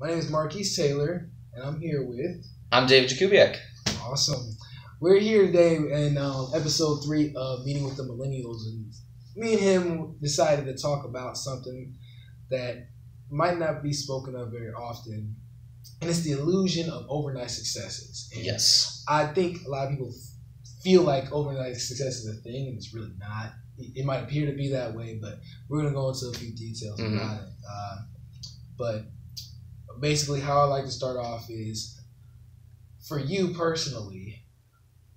My name is Marquis Taylor, and I'm here with... I'm David Jakubiak. Awesome. We're here today in episode 3 of Meeting with the Millennials, and me and him decided to talk about something that might not be spoken of very often, and it's the illusion of overnight successes. And yes. I think a lot of people feel like overnight success is a thing, and it's really not. It might appear to be that way, but we're going to go into a few details about it. But basically, how I like to start off is, for you personally,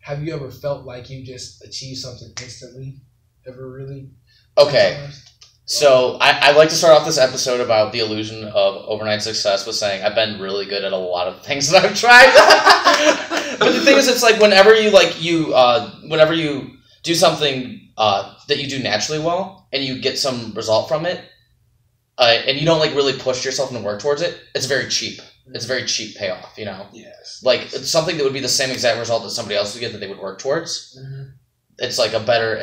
have you ever felt like you just achieved something instantly? Ever really? Okay. Sometimes? So I'd like to start off this episode about the illusion of overnight success with saying I've been really good at a lot of things that I've tried. But the thing is, it's like whenever you do something that you do naturally well and you get some result from it, and you don't like really push yourself and work towards it, it's very cheap. It's a very cheap payoff, you know? Yes. Like, it's something that would be the same exact result that somebody else would get that they would work towards. Mm-hmm. It's like a better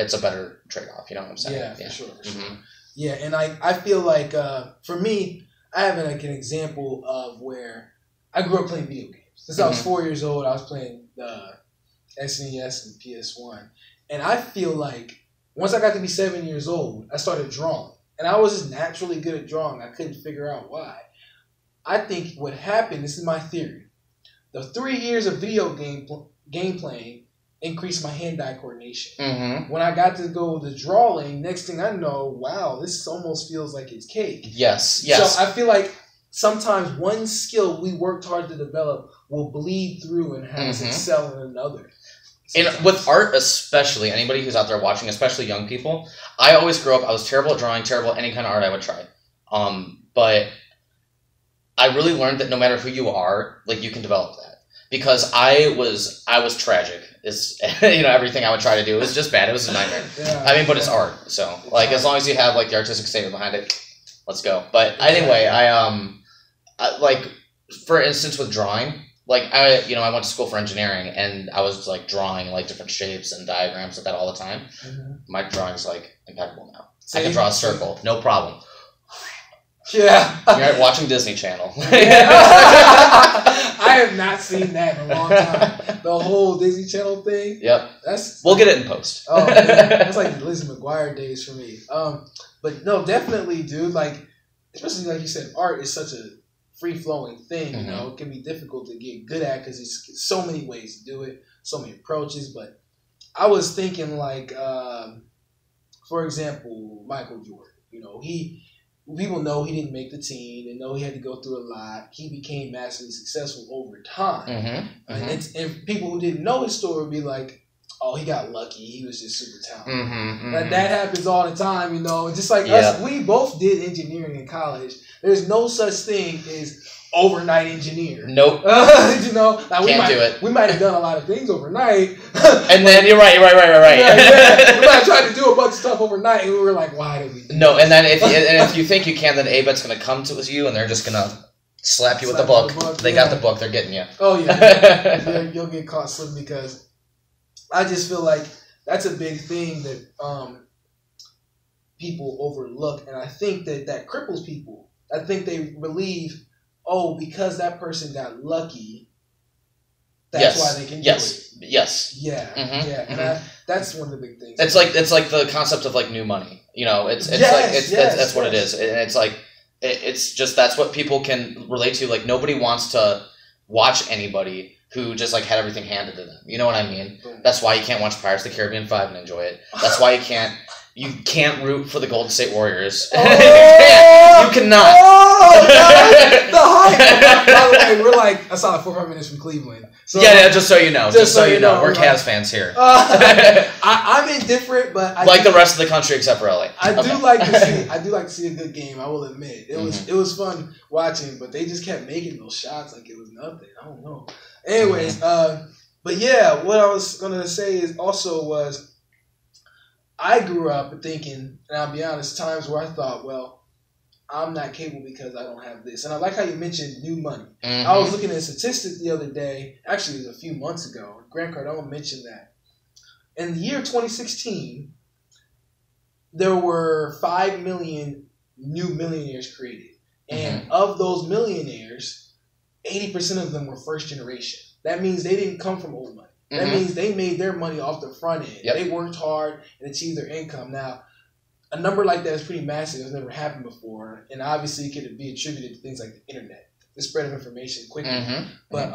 trade-off, you know what I'm saying? Yeah, for sure. Mm-hmm. Yeah, and I feel like, for me, I have like an example of where I grew up playing video games. Since I was 4 years old, I was playing the SNES and PS1. And I feel like once I got to be 7 years old, I started drawing. And I was just naturally good at drawing. I couldn't figure out why. I think what happened, this is my theory, the 3 years of video game playing increased my hand-eye coordination. Mm-hmm. When I got to go to drawing, next thing I know, wow, this almost feels like it's cake. Yes. So I feel like sometimes one skill we worked hard to develop will bleed through and have us excel in another. Sometimes. And with art especially, anybody who's out there watching, especially young people, I always grew up, I was terrible at drawing, terrible at any kind of art I would try. But I really learned that no matter who you are, like, you can develop that. Because I was tragic. It's, everything I would try to do was just bad. It was a nightmare. But it's art. So, like, as long as you have, like, the artistic statement behind it, let's go. But anyway, like, for instance, with drawing, like, I went to school for engineering, and I was, like, drawing, like, different shapes and diagrams like that all the time. Mm-hmm. My drawing's, like, impeccable now. I can draw a circle. No problem. Yeah. You're watching Disney Channel. I have not seen that in a long time. The whole Disney Channel thing. Yep. We'll get it in post. Oh, man. That's like the Lizzie McGuire days for me. But no, definitely, dude. Like, especially like you said, art is such a free-flowing thing. You know, it can be difficult to get good at because there's so many ways to do it, so many approaches. But I was thinking, like, for example, Michael Jordan. People know he didn't make the team. They know he had to go through a lot. He became massively successful over time. And people who didn't know his story would be like, oh, he got lucky. He was just super talented. That happens all the time, Just like us, we both did engineering in college. There's no such thing as overnight engineer. Nope. Can't do it. We might have done a lot of things overnight. And then you're right. Yeah. We might have tried to do a bunch of stuff overnight, and we were like, why did we do No, and then if you think you can, then ABET's going to come to you, and they're just going to slap you with the book. They got the book. They're getting you. Oh, yeah. You'll get caught slipping because I just feel like that's a big thing that people overlook, and I think that cripples people. I think they believe, oh, because that person got lucky, that's why they can do it. Yes. Yeah. And that's one of the big things. It's like the concept of like new money. That's what it is. And it's like it's just that's what people can relate to. Like nobody wants to watch anybody who just like had everything handed to them. You know what I mean? That's why you can't watch Pirates of the Caribbean 5 and enjoy it. That's why you can't root for the Golden State Warriors. You cannot. The hype. By the way, we're like, I saw like 4 minutes from Cleveland. So, just so you know. Just so you know. We're Cavs fans here. I'm indifferent, but the rest of the country except for LA. I do like to see a good game, I will admit. It was fun watching, but they just kept making those shots like it was nothing. I don't know. Anyways, but yeah, what I was gonna say is I grew up thinking, and I'll be honest, times where I thought, well, I'm not capable because I don't have this. And I like how you mentioned new money. I was looking at a statistic the other day, actually it was a few months ago. Grant Cardone mentioned that. In the year 2016, there were 5 million new millionaires created. And of those millionaires, 80% of them were first generation. That means they didn't come from old money. That means they made their money off the front end. Yep. They worked hard and achieved their income. Now, a number like that is pretty massive. It's never happened before. And obviously, it could be attributed to things like the internet, the spread of information quickly. But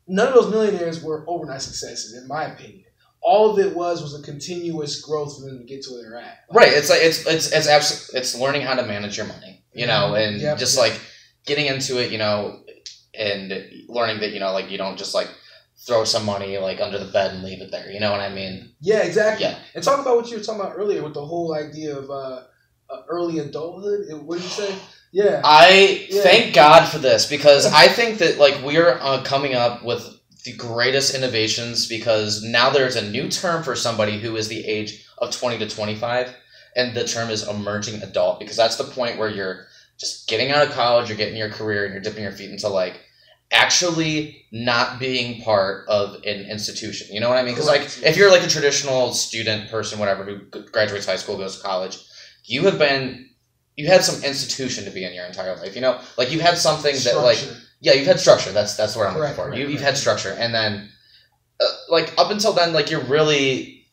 none of those millionaires were overnight successes, in my opinion. All of it was a continuous growth for them to get to where they're at. Right. It's like it's learning how to manage your money, you know, and just like getting into it, you know, and learning that, you know, like you don't just like throw some money like under the bed and leave it there. You know what I mean? Yeah, exactly. Yeah. And talk about what you were talking about earlier with the whole idea of early adulthood. What did you say? Yeah. Thank God for this, because I think that like we're coming up with the greatest innovations, because now there's a new term for somebody who is the age of 20 to 25, and the term is emerging adult, because that's the point where you're just getting out of college, you're getting your career, and you're dipping your feet into like actually not being part of an institution. You know what I mean? Because like if you're like a traditional student person, whatever, who graduates high school, goes to college, you had some institution to be in your entire life. You know, like you've had something structure. That like, yeah, you've had structure. That's what I'm looking for. You've had structure, and then like up until then, like you're really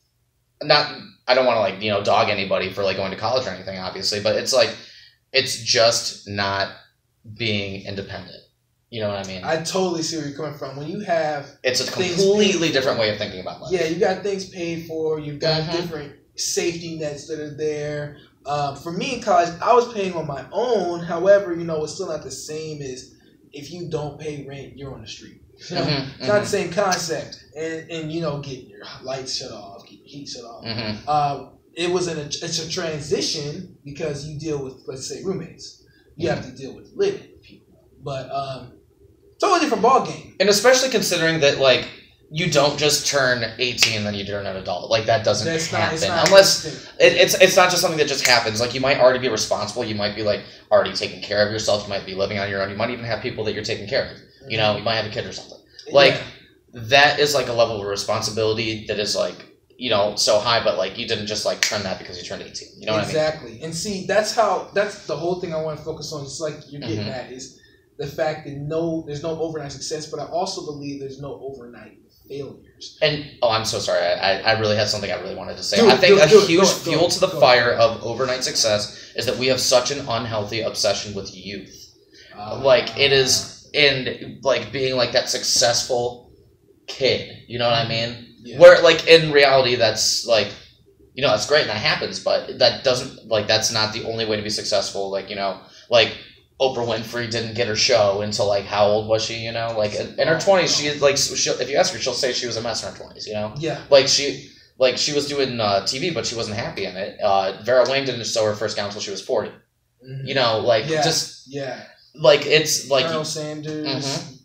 not. I don't want to like, you know, dog anybody for like going to college or anything, obviously, but it's like it's just not being independent. You know what I mean? I totally see where you're coming from. When you have it's a completely different way of thinking about life. Yeah, you got things paid for. You've got different safety nets that are there. For me in college, I was paying on my own. However, you know, it's still not the same as if you don't pay rent, you're on the street. You know? It's not the same concept. And you know, getting your lights shut off, getting your heat shut off. It's a transition because you deal with, let's say, roommates. You have to deal with living with people. But totally different ball game. And especially considering that like you don't just turn 18 and then you turn an adult. Like that doesn't happen. It's not just something that just happens. Like you might already be responsible. You might be like already taking care of yourself. You might be living on your own. You might even have people that you're taking care of. You know, you might have a kid or something. Like that is like a level of responsibility that is like, you know, so high, but like you didn't just like turn that because you turned 18. You know what I mean? Exactly. And see, that's the whole thing I want to focus on. It's like you're getting at is the fact that there's no overnight success, but I also believe there's no overnight failures. And I'm so sorry. I really had something I really wanted to say. I think a huge fuel to the fire of overnight success is that we have such an unhealthy obsession with youth. Like it is in like being like that successful kid. You know what I mean? Yeah. Where like in reality, that's like, you know, that's great and that happens, but that doesn't like that's not the only way to be successful. Like, you know, like Oprah Winfrey didn't get her show until like how old was she? You know, like in her 20s, she like if you ask her, she'll say she was a mess in her 20s. You know, yeah, like she was doing TV, but she wasn't happy in it. Vera Wang didn't sew her first gown until she was 40. Mm-hmm. You know, like like it's like Colonel Sanders.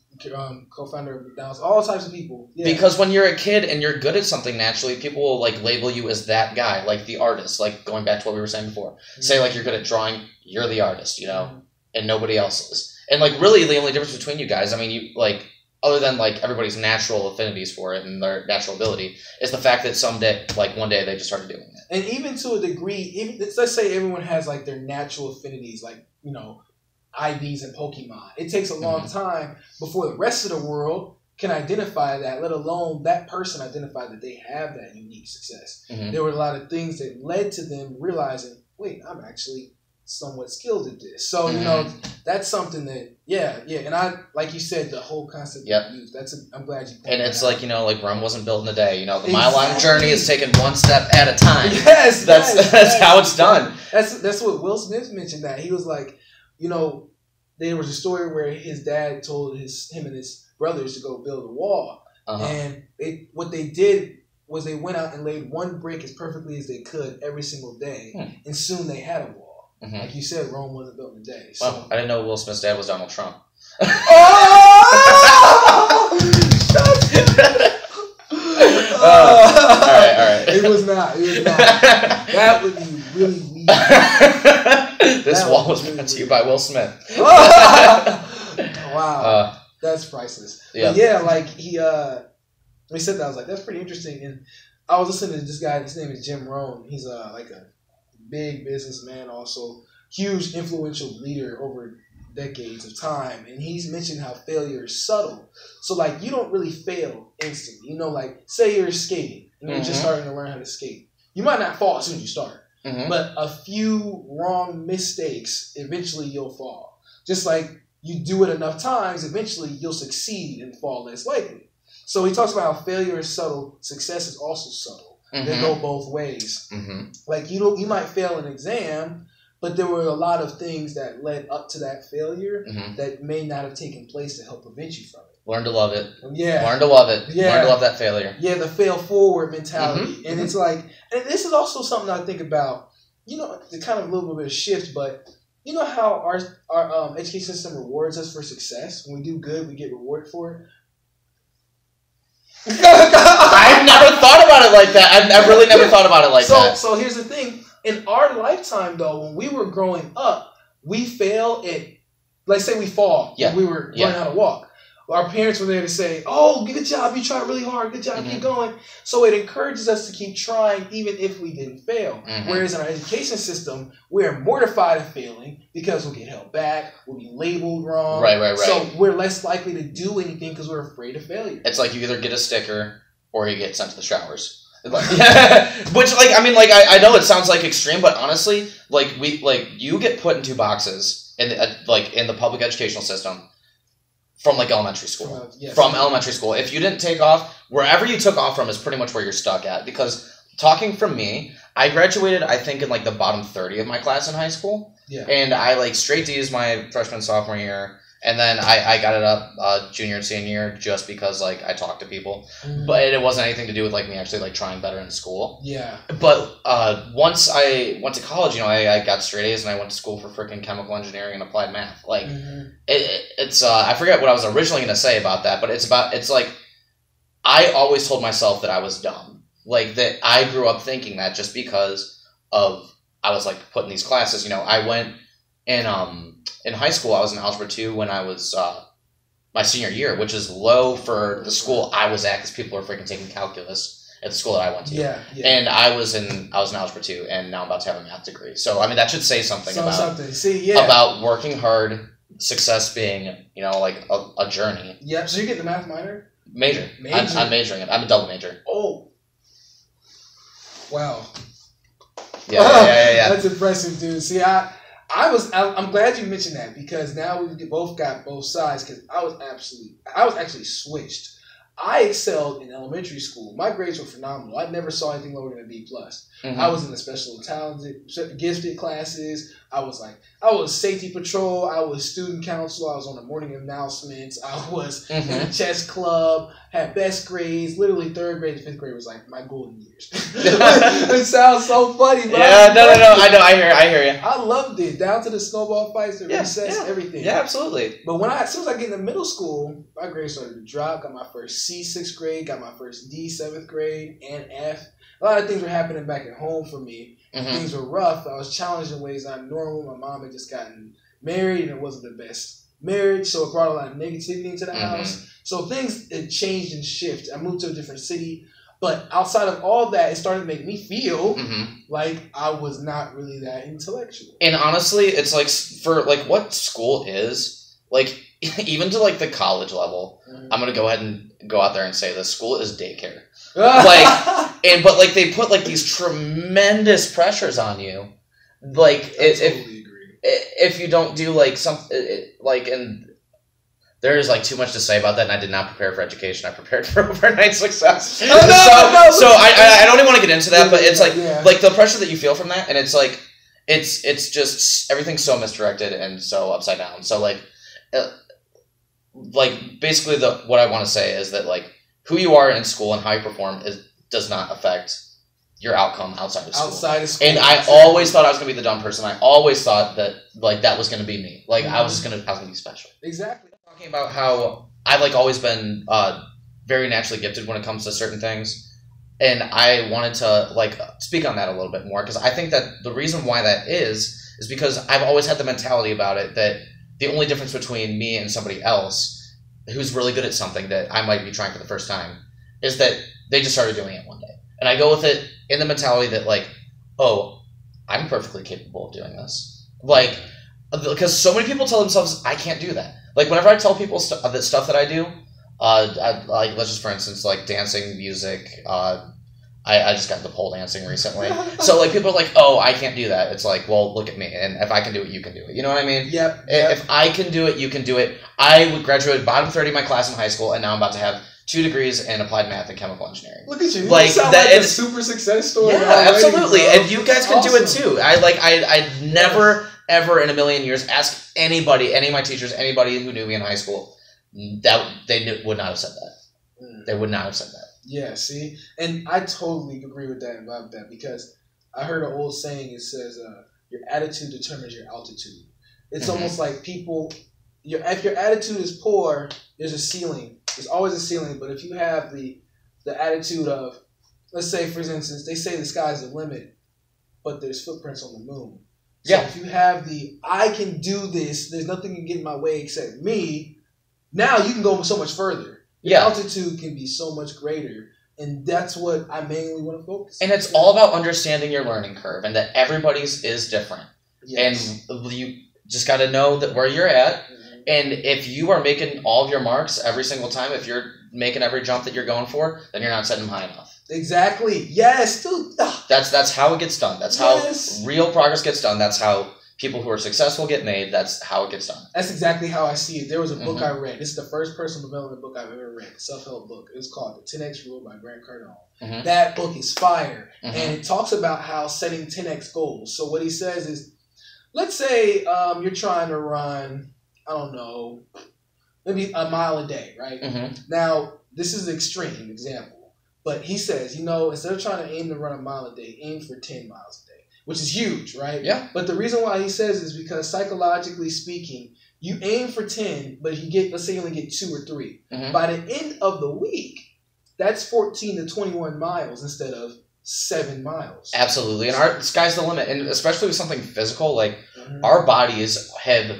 Co-founder of McDonald's, all types of people. Yeah. Because when you're a kid and you're good at something naturally, people will like label you as that guy, like the artist. Like going back to what we were saying before, say like you're good at drawing, you're the artist, you know, and nobody else is. And like really, the only difference between you guys, I mean, you like other than like everybody's natural affinities for it and their natural ability, is the fact that someday, like one day, they just started doing it. And even to a degree, let's say everyone has like their natural affinities, like you know. IVs and Pokemon. It takes a long time before the rest of the world can identify that, let alone that person identify that they have that unique success. There were a lot of things that led to them realizing, wait, I'm actually somewhat skilled at this. So, you know, that's something that, and I, like you said, the whole concept of youth, I'm glad you pointed And it's like, you know, like Rome wasn't built in a day. You know, the mile-long journey is taken one step at a time. That's how it's done. That's what Will Smith mentioned, that he was like, you know, there was a story where his dad told him and his brothers to go build a wall. And what they did was they went out and laid one brick as perfectly as they could every single day. And soon they had a wall. Like you said, Rome wasn't built in a day. So. Well, I didn't know Will Smith's dad was Donald Trump. All right. It was not. That would be really weird. This wall was brought to you by Will Smith. Wow. That's priceless. Yeah. But yeah, like he said that, I was like, that's pretty interesting. And I was listening to this guy, his name is Jim Rohn. He's like a big businessman, also huge influential leader over decades of time, and he's mentioned how failure is subtle. So like you don't really fail instantly. You know, like say you're skating and you're just starting to learn how to skate. You might not fall as soon as you start, but a few wrong mistakes, eventually you'll fall. Just like you do it enough times, eventually you'll succeed and fall less likely. So he talks about how failure is subtle, success is also subtle. They go both ways. Like you might fail an exam, but there were a lot of things that led up to that failure that may not have taken place to help prevent you from it. Learn to love it. Yeah. Learn to love it. Yeah. Learn to love that failure. Yeah, the fail forward mentality. And it's like, and this is also something I think about, you know, the kind of a little bit of shift, but you know how our education system rewards us for success? When we do good, we get rewarded for it. I've never thought about it like that. I've really never thought about it like that. So here's the thing. In our lifetime, though, when we were growing up, we fail at, like, say we fall when we were learning how to walk. Our parents were there to say, oh, good job, you tried really hard, good job, keep going. So it encourages us to keep trying even if we didn't fail. Whereas in our education system, we're mortified of failing because we'll get held back, we'll be labeled wrong. Right. So we're less likely to do anything because we're afraid of failure. It's like you either get a sticker or you get sent to the showers. Which, like, I mean, like, I know it sounds like extreme, but honestly, like, you get put in two boxes in the public educational system from, like, elementary school. From elementary school. If you didn't take off, wherever you took off from is pretty much where you're stuck at. Because, talking from me, I graduated, I think, in, like, the bottom 30 of my class in high school. And I, like, straight D's my freshman, sophomore year. And then I got it up junior and senior year just because, like, I talked to people. But it wasn't anything to do with, like, me actually, like, trying better in school. But once I went to college, you know, I got straight A's and I went to school for freaking chemical engineering and applied math. Like, it's I forget what I was originally going to say about that, but it's like, I always told myself that I was dumb. Like, that I grew up thinking that just because of, I was, like, put in these classes. You know, I went in high school, I was in Algebra 2 when I was my senior year, which is low for the school I was at because people are freaking taking calculus at the school that I went to. And I was in Algebra 2, and now I'm about to have a math degree. So, I mean, that should say something about working hard, success being, you know, like a journey. So you get the math minor? Major. I'm majoring it. I'm a double major. Oh. Wow. Yeah. That's impressive, dude. See, I'm glad you mentioned that because now we've both got both sides because I was actually switched. I excelled in elementary school. My grades were phenomenal. I never saw anything lower than a B+. I was in the special talented, gifted classes. I was safety patrol. I was student council. I was on the morning announcements. I was in the chess club. Had best grades. Literally 3rd grade and 5th grade was like my golden years. It sounds so funny, but no. I know. I hear you. I loved it. Down to the snowball fights, the recess, everything. Yeah, absolutely. But as soon as I get into middle school, my grades started to drop. Got my first C 6th grade. Got my first D 7th grade and F. A lot of things were happening back at home for me. Things were rough. I was challenged in ways not normal. My mom had just gotten married, and it wasn't the best marriage, so it brought a lot of negativity into the house. So things had changed and shifted. I moved to a different city. But outside of all that, it started to make me feel like I was not really that intellectual. And honestly, it's like, for like what school is, like, even to like the college level, I'm going to go ahead and go out there and say this, school is daycare. But like they put like these tremendous pressures on you. Like, if you don't do like and there is like too much to say about that, and I did not prepare for education. I prepared for overnight success. So I don't even want to get into that, but it's like the pressure that you feel from that, and it's like it's just everything's so misdirected and so upside down. So like basically what I want to say is that like who you are in school and how you perform does not affect your outcome outside of school. And I always thought I was gonna be the dumb person. I always thought that like that was gonna be me. Like I was gonna be special. Exactly. Talking about how I've like always been very naturally gifted when it comes to certain things, and I wanted to like speak on that a little bit more because I think that the reason why that is because I've always had the mentality about it that the only difference between me and somebody else who's really good at something that I might be trying for the first time is that they just started doing it one day, and I go with it in the mentality that like, oh, I'm perfectly capable of doing this. Like Because so many people tell themselves, I can't do that. Like, whenever I tell people that stuff that I do, like, let's just, for instance, like, dancing, music, I just got into pole dancing recently. So, like, people are like, oh, I can't do that. It's like, well, look at me. And if I can do it, you can do it. You know what I mean? Yep. If I can do it, you can do it. I would graduate bottom 30 of my class in high school, and now I'm about to have 2 degrees in applied math and chemical engineering. Look at you. Like, you sound that like a super success story. Yeah, already, absolutely. bro. And you guys can do it too. I'd never, ever in a million years ask anybody, any of my teachers, anybody who knew me in high school, that they would not have said that. They would not have said that. Yeah, see? And I totally agree with that about that, because I heard an old saying, it says, your attitude determines your altitude. It's almost like people, if your attitude is poor, there's a ceiling. There's always a ceiling, but if you have the attitude of, let's say, for instance, they say the sky's the limit, but there's footprints on the moon. So if you have I can do this, there's nothing can get in my way except me, now you can go so much further. Your altitude can be so much greater, and that's what I mainly want to focus on. And it's all about understanding your learning curve, and that everybody's is different. Yes. And you just got to know that where you're at, and if you are making all of your marks every single time, if you're making every jump that you're going for, then you're not setting them high enough. Exactly. Yes, dude. That's how it gets done. That's how real progress gets done. That's how people who are successful get made. That's how it gets done. That's exactly how I see it. There was a book I read. This is the first personal development book I've ever read. A self-help book. It was called The 10X Rule by Grant Cardone. That book is fire. And it talks about how setting 10X goals. So what he says is, let's say you're trying to run, I don't know, maybe a mile a day, right? Now, this is an extreme example. But he says, instead of trying to aim to run a mile a day, aim for 10 miles a day. Which is huge, right? Yeah. But the reason why he says is because psychologically speaking, you aim for 10, but let's say you only get 2 or 3. By the end of the week, that's 14 to 21 miles instead of 7 miles. Absolutely. And sky's the limit. And especially with something physical, like our bodies have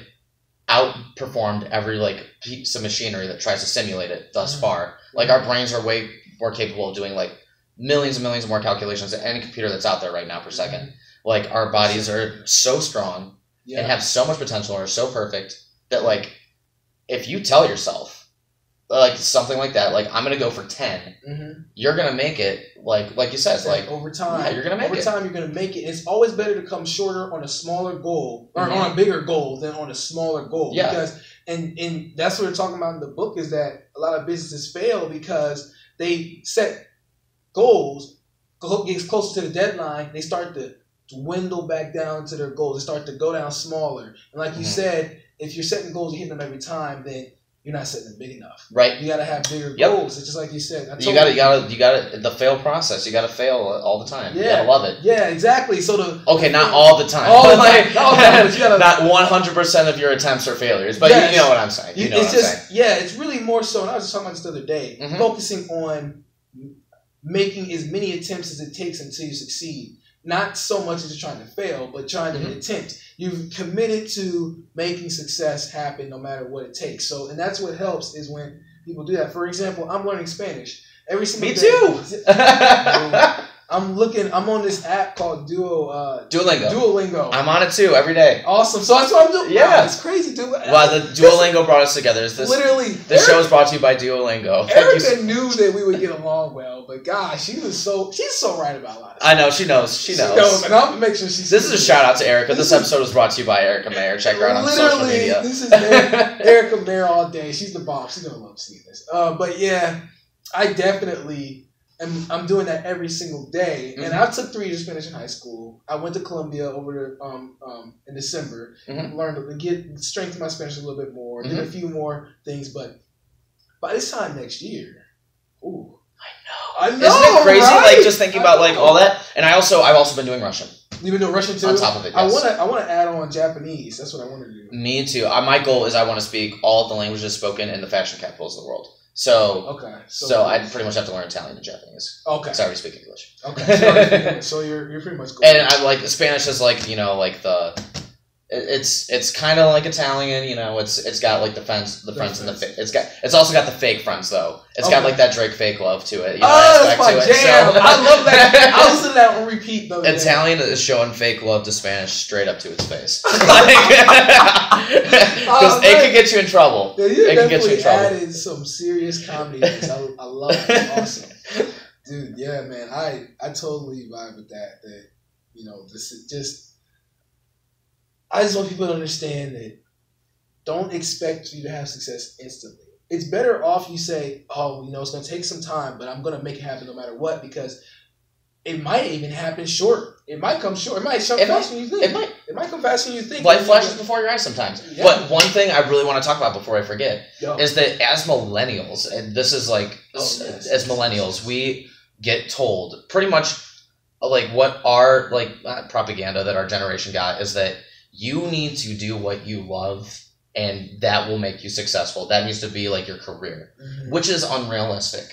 outperformed every piece of machinery that tries to simulate it thus far. Like our brains are way more capable of doing millions and millions of more calculations than any computer that's out there right now per second. Like, our bodies are so strong and have so much potential and are so perfect that, if you tell yourself, something like that, I'm going to go for 10, you're going to make it, like you said, over time. Yeah, you're going to make it. Over time, you're going to make it. It's always better to come shorter on a smaller goal, or on a bigger goal than on a smaller goal. Yeah. Because, and that's what we're talking about in the book, is that a lot of businesses fail because they set goals, gets closer to the deadline, they start to dwindle back down to their goals. They start to go down smaller. And like you said, if you're setting goals and hitting them every time, then you're not setting them big enough. Right. You got to have bigger goals. It's just like you said. You got the fail process. You got to fail all the time. Yeah. You got to love it. Yeah, exactly. So not all the time. All the time. But you not 100% of your attempts are failures. But you know what I'm saying. You know what I'm saying. Yeah, it's really more so, and I was just talking about this the other day, focusing on making as many attempts as it takes until you succeed. Not so much as you're trying to fail, but trying to attempt. You've committed to making success happen no matter what it takes. So, and that's what helps is when people do that. For example, I'm learning Spanish every single day. Me too. I'm on this app called Duolingo. Duolingo. I'm on it too every day. Awesome. So that's what I'm doing. Yeah. Wow, it's crazy, dude. Wow, the Duolingo brought us together. This show is brought to you by Duolingo. Erica knew that we would get along well, but gosh, she's so right about a lot of stuff. I know, she knows. She knows. And I'll make sure she's. This is a shout out to Erica. This episode was brought to you by Erica Mayer. Check her out on social media. This is Erica Mayer all day. She's the bomb. She's gonna love seeing this. But yeah, I definitely. And I'm doing that every single day. And I took 3 years to finish in high school. I went to Columbia over in December. Learned to strengthen my Spanish a little bit more. Did a few more things. But by this time next year, ooh. I know. Isn't it crazy? Right? Just thinking about all that. And I've also been doing Russian. You've been doing Russian too? On top of it, yes. I want to add on Japanese. That's what I want to do. Me too. My goal is I want to speak all of the languages spoken in the fashion capitals of the world. So I pretty much have to learn Italian and Japanese. Okay. Because I already speak English. Okay. So you're pretty much cool. And I Spanish is the It's kind of like Italian, you know. It's got like the friends and the it's also got the fake friends though. It's got like that Drake fake love to it. You know, that's my jam. So. I love that. I listen to that on repeat though. Italian is showing fake love to Spanish straight up to its face. Because it can get you in trouble. Yeah, you definitely added some serious comedy. I love it. It's awesome, dude. Yeah, man. I totally vibe with that. That you know, this is just. I just want people to understand that don't expect you to have success instantly. It's better off you say, oh, you know, it's going to take some time, but I'm going to make it happen no matter what, because it might even happen short. It might come short. It might come faster than you think. It might come faster than you think. Life flashes before your eyes sometimes. Yeah. But one thing I really want to talk about before I forget is that as millennials, and this is like, as millennials, we get told pretty much like what our like propaganda that our generation got is that you need to do what you love, and that will make you successful. That needs to be like your career, which is unrealistic.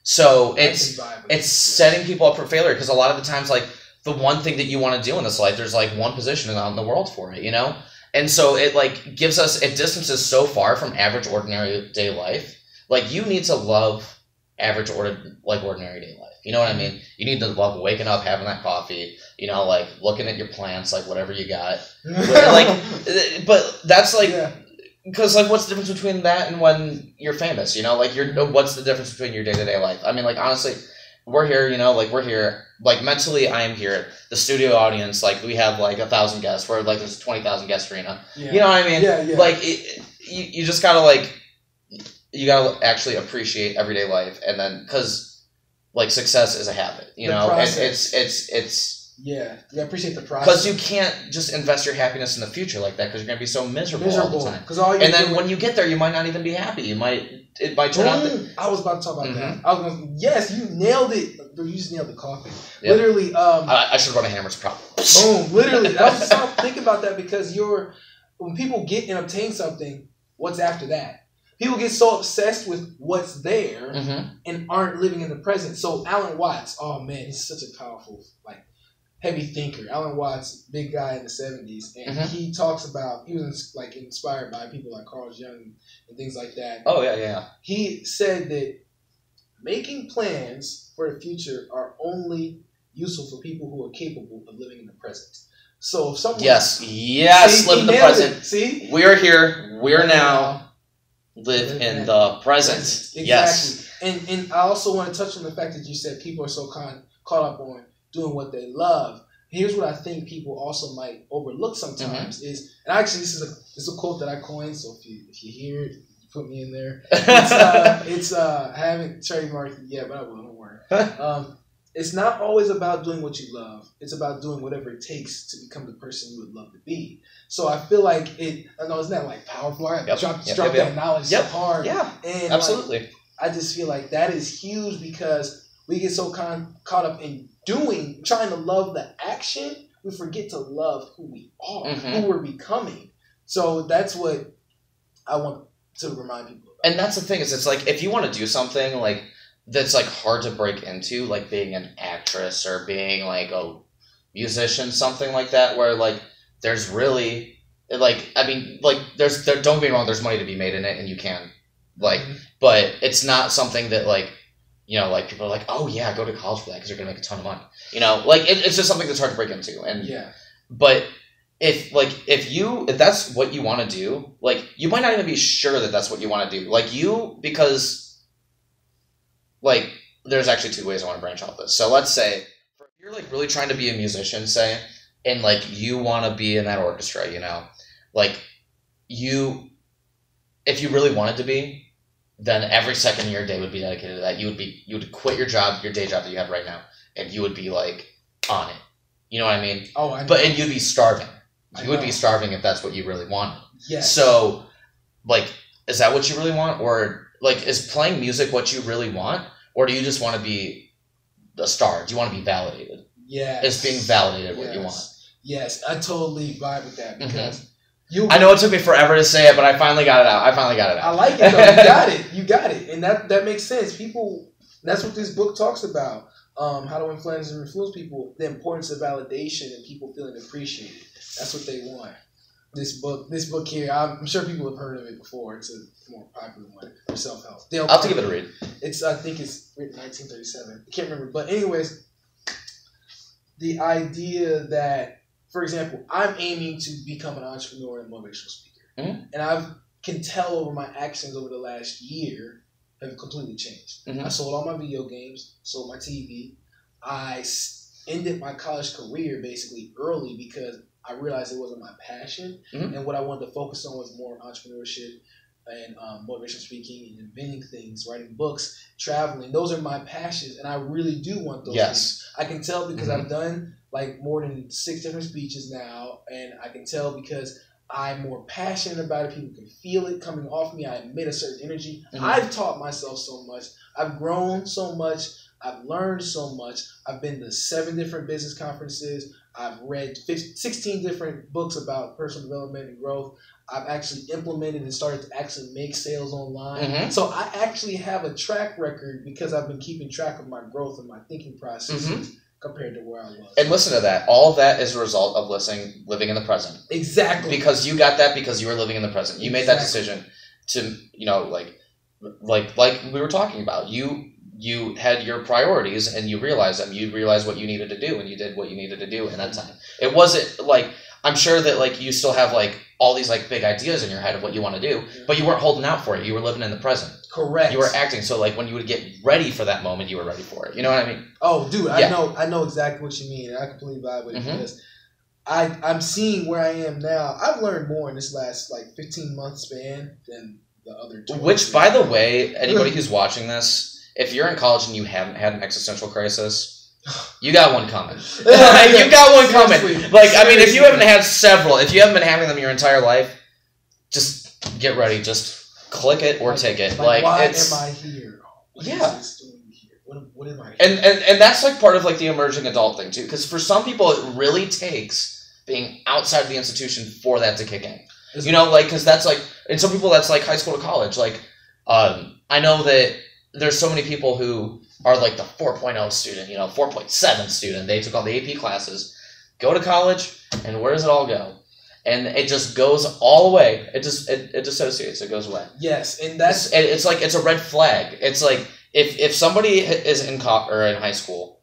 So it's setting people up for failure, because a lot of the times, like the one thing that you want to do in this life, there's like one position out in the world for it, you know? And so it like gives us, it distances so far from average ordinary day life. Like you need to love average ordinary day life. You know what I mean? You need to love waking up, having that coffee, you know, like looking at your plants, like whatever you got. But that's like, because like what's the difference between that and when you're famous, you know? Like what's the difference between your day-to-day life? I mean, like honestly, we're here, you know, like we're here, like mentally I am here. The studio audience, like we have like 1,000 guests, where like there's a 20,000 guest arena. Yeah. You know what I mean? Yeah. Like you just gotta like, you gotta actually appreciate everyday life, and then because like success is a habit, you know, and it's yeah, you appreciate the process, because you can't just invest your happiness in the future like that, because you're gonna be so miserable all the time. And then when you get there, you might not even be happy. It might turn out that I was about to talk about that. Yes, you nailed it. You just nailed the coffee. Yep. Literally, I should run a hammer's problem. Boom! Literally, I was just thinking about that, because when people get and obtain something, what's after that? People get so obsessed with what's there and aren't living in the present. So Alan Watts, oh man, he's such a powerful, like, heavy thinker. Alan Watts, big guy in the 70s, and he talks about, he was like inspired by people like Carl Jung and things like that. Oh yeah. He said that making plans for the future are only useful for people who are capable of living in the present. So if someone yes, live in the present. See, we are here. We are now. Live in the present. Exactly. Yes. And I also want to touch on the fact that you said people are so caught up on doing what they love. Here's what I think people also might overlook sometimes is, and actually this is a quote that I coined. So if you hear it, you put me in there. It's I haven't trademarked it yet, but I will. Don't worry. It's not always about doing what you love. It's about doing whatever it takes to become the person you would love to be. So I feel like I know it's not like powerful. I drop that knowledge so hard. Yeah, and absolutely. Like, I just feel like that is huge, because we get so caught up in trying to love the action, we forget to love who we are, who we're becoming. So that's what I want to remind people about. And that's the thing, is it's like, if you want to do something like that's like hard to break into, like being an actress or being like a musician, something like that, where like there's really like, I mean, like don't get me wrong, there's money to be made in it, and you can like, but it's not something that like, you know, like people are like, oh yeah, go to college for that because you're gonna make a ton of money, you know, like it's just something that's hard to break into. And but if that's what you want to do, like you might not even be sure that that's what you want to do, like because like there's actually two ways I want to branch off this. So let's say if you're like really trying to be a musician, say, and like you want to be in that orchestra, you know, like if you really wanted to be, then every second of your day would be dedicated to that. You would quit your day job that you have right now, and you would be like on it. You know what I mean? Oh, I know. And you'd be starving. You would be starving if that's what you really wanted. Yes. So, like, is that what you really want, or like, is playing music what you really want, or do you just want to be a star? Do you want to be validated? Yeah. Is being validated what you want? Yes, I totally vibe with that, because I know it took me forever to say it, but I finally got it out. I like it though. You got it. And that makes sense. People, that's what this book talks about. How to influence people, the importance of validation and people feeling appreciated. That's what they want. This book here, I'm sure people have heard of it before. It's a more popular one for self-help. I'll have to give it a read. I think it's written in 1937. I can't remember. But anyways, the idea that, for example, I'm aiming to become an entrepreneur and motivational speaker. Mm-hmm. And I can tell over my actions over the last year have completely changed. Mm-hmm. I sold all my video games, sold my TV. I ended my college career basically early because I realized it wasn't my passion. Mm-hmm. And what I wanted to focus on was more entrepreneurship and motivational speaking and inventing things, writing books, traveling. Those are my passions, and I really do want those things. I can tell because I've done like more than 6 different speeches now, and I can tell because I'm more passionate about it. People can feel it coming off me. I emit a certain energy. Mm-hmm. I've taught myself so much. I've grown so much. I've learned so much. I've been to 7 different business conferences. I've read 16 different books about personal development and growth. I've actually implemented and started to actually make sales online. Mm-hmm. So I actually have a track record because I've been keeping track of my growth and my thinking processes compared to where I was. And listen to that. All of that is a result of living in the present. Exactly. Because you got that because you were living in the present. You made that decision to, like we were talking about. You had your priorities and you realized them. You realized what you needed to do and you did what you needed to do in that time. It wasn't like, I'm sure that like you still have like all these like big ideas in your head of what you want to do, but you weren't holding out for it. You were living in the present. Correct. You were acting. So like when you would get ready for that moment, you were ready for it. You know what I mean? Oh, dude, I know exactly what you mean. And I completely vibe with it because I'm seeing where I am now. I've learned more in this last like 15-month span than the other 20. Which, by the way, anybody who's watching this, if you're in college and you haven't had an existential crisis, you got one coming. You got one coming. Like, I mean, if you haven't had several, if you haven't been having them your entire life, just get ready. Just click it or take it. Like why am I here? What is this doing here? What am I here? And that's like part of like the emerging adult thing too. Because for some people, it really takes being outside of the institution for that to kick in. You know, like, because that's like, and some people that's like high school to college. Like, I know that there's so many people who are like the 4.0 student, 4.7 student. They took all the AP classes, go to college, and where does it all go? And it just goes all away. It dissociates. It goes away. Yes, and it's like it's a red flag. It's like if somebody is in high school,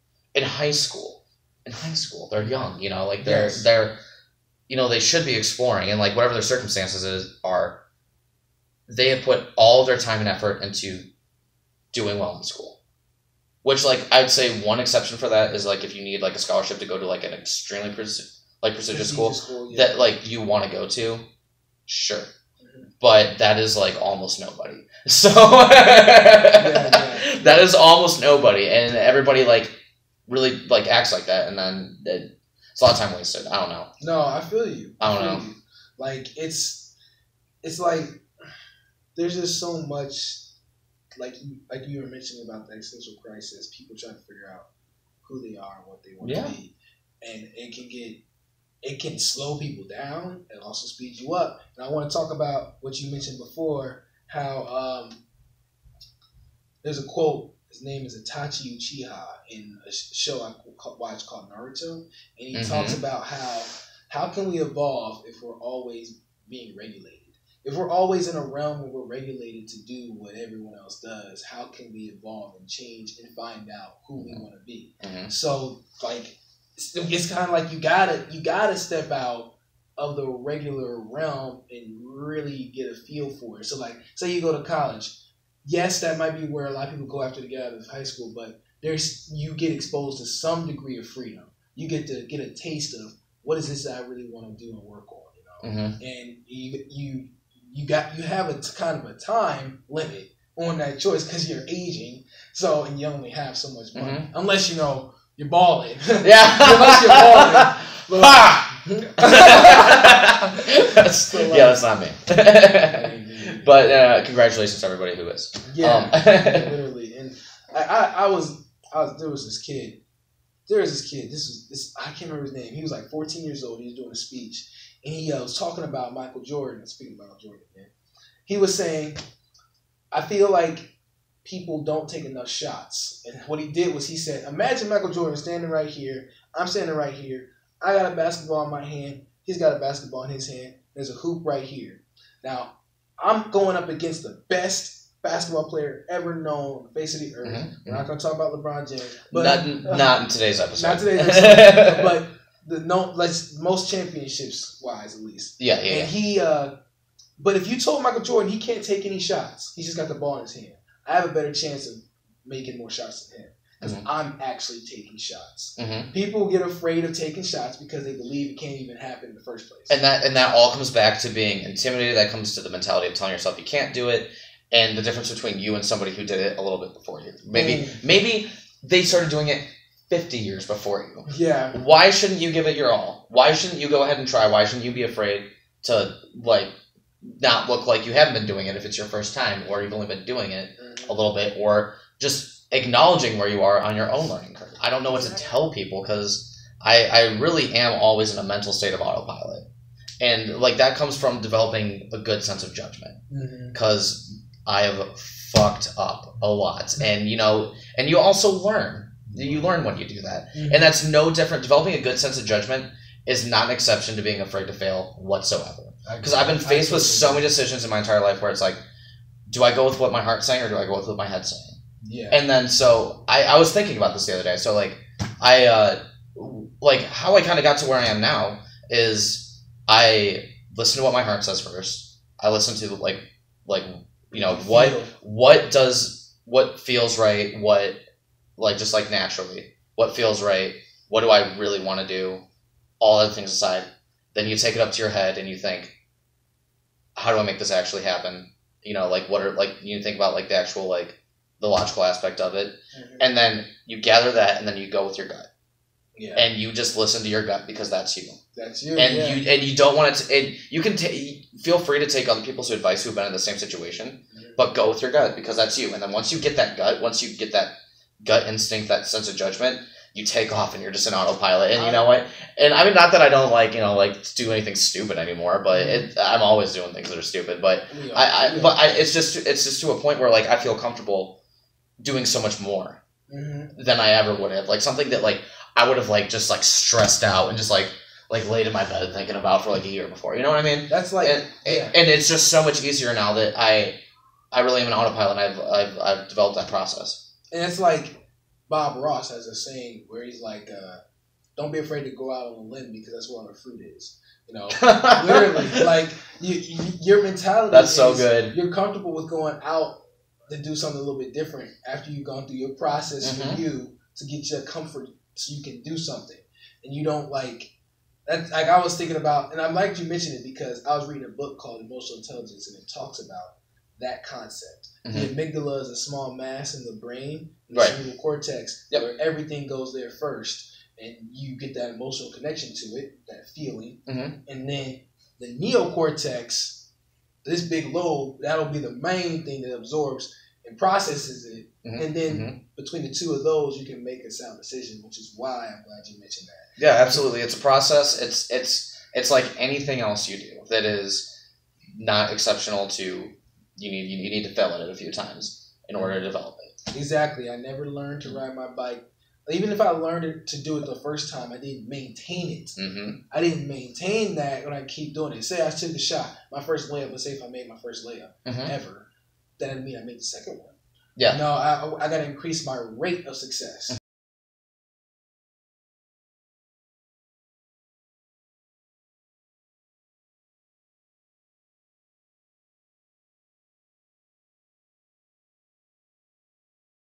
they're young. Like they're they should be exploring, and like whatever their circumstances are, they have put all their time and effort into doing well in school. Which, like, I'd say one exception for that is, like, if you need, like, a scholarship to go to, like, an extremely prestigious school that, like, you want to go to, sure. Mm-hmm. But that is, like, almost nobody. So, that is almost nobody. And everybody, like, really, like, acts like that. And then it's a lot of time wasted. I don't know. No, I feel you. I don't know. Like, it's like, there's just so much... Like you were mentioning about the existential crisis, people trying to figure out who they are and what they want to be, and it can slow people down and also speed you up. And I want to talk about what you mentioned before, how there's a quote. His name is Itachi Uchiha in a show I watch called Naruto, and he talks about how can we evolve if we're always being regulated. If we're always in a realm where we're regulated to do what everyone else does, how can we evolve and change and find out who we want to be? Mm-hmm. So, like, it's kind of like you gotta step out of the regular realm and really get a feel for it. So, like, say you go to college. Yes, that might be where a lot of people go after they get out of high school, but you get exposed to some degree of freedom. You get to get a taste of what is this that I really want to do and work on, and you have a kind of a time limit on that choice because you're aging, and you only have so much money, unless you're balling. Yeah, unless you're balling. That's not me. But congratulations to everybody who is. Yeah, literally. And I was there was this kid. This I can't remember his name. He was like 14 years old. He was doing a speech. And he was talking about Michael Jordan. Speaking of Michael Jordan, man, he was saying, I feel like people don't take enough shots. And what he did was he said, imagine Michael Jordan standing right here. I'm standing right here. I got a basketball in my hand. He's got a basketball in his hand. There's a hoop right here. Now, I'm going up against the best basketball player ever known on the face of the earth. Mm-hmm. We're not going to talk about LeBron James. But, not in today's episode. Not today's episode. But most championships wise, at least. Yeah. And he, but if you told Michael Jordan he can't take any shots, he's just got the ball in his hand, I have a better chance of making more shots than him. Because I'm actually taking shots. People get afraid of taking shots because they believe it can't even happen in the first place. And that all comes back to being intimidated. That comes to the mentality of telling yourself you can't do it, and the difference between you and somebody who did it a little bit before you. Maybe they started doing it 50 years before you. Yeah. Why shouldn't you give it your all? Why shouldn't you go ahead and try? Why shouldn't you be afraid to not look like you haven't been doing it if it's your first time, or you've only been doing it a little bit, or just acknowledging where you are on your own learning curve. I don't know what to tell people because I really am always in a mental state of autopilot. And that comes from developing a good sense of judgment because I have fucked up a lot. And, and you also learn. You learn when you do that. And that's no different. Developing a good sense of judgment is not an exception to being afraid to fail whatsoever. Because I've been faced with so many decisions in my entire life where it's like, do I go with what my heart's saying or do I go with what my head's saying? Yeah. And then so I was thinking about this the other day. So how I kind of got to where I am now is I listen to what my heart says first. I listen to what feels right, what just naturally, what feels right, what do I really want to do, all other things aside. Then you take it up to your head and you think, how do I make this actually happen? You think about the actual the logical aspect of it, and then you gather that, and then you go with your gut, and you just listen to your gut because that's you. That's you, and you don't want to. And you can feel free to take other people's advice who've been in the same situation, but go with your gut because that's you. And then once you get that gut instinct, that sense of judgment, you take off and you're just an autopilot. And you know what? And I mean, not that I don't do anything stupid anymore, but I'm always doing things that are stupid. But it's just to a point where I feel comfortable doing so much more than I ever would have. Something that I would have just stressed out and just laid in my bed thinking about for a year before. You know what I mean? That's and it's just so much easier now that I really am an autopilot. And I've developed that process. And it's Bob Ross has a saying where he's don't be afraid to go out on a limb because that's where all the fruit is. Literally, your mentality. That's so good. You're comfortable with going out to do something a little bit different after you've gone through your process for you to get your comfort so you can do something. And you don't that. I was thinking about, and I'm glad you mentioned it because I was reading a book called Emotional Intelligence and it talks about that concept. The amygdala is a small mass in the brain, the cerebral cortex, where everything goes there first, and you get that emotional connection to it, that feeling, and then the neocortex, this big lobe, that'll be the main thing that absorbs and processes it, and then between the two of those, you can make a sound decision, which is why I'm glad you mentioned that. Yeah, absolutely. It's a process. It's like anything else you do that is not exceptional to. You need to fail at it a few times in order to develop it. Exactly. I never learned to ride my bike. Even if I learned to do it the first time, I didn't maintain it. I didn't maintain that when I keep doing it. Say I took a shot, my first layup. Let's say if I made my first layup ever, that doesn't mean I made the second one. Yeah. No, I got to increase my rate of success.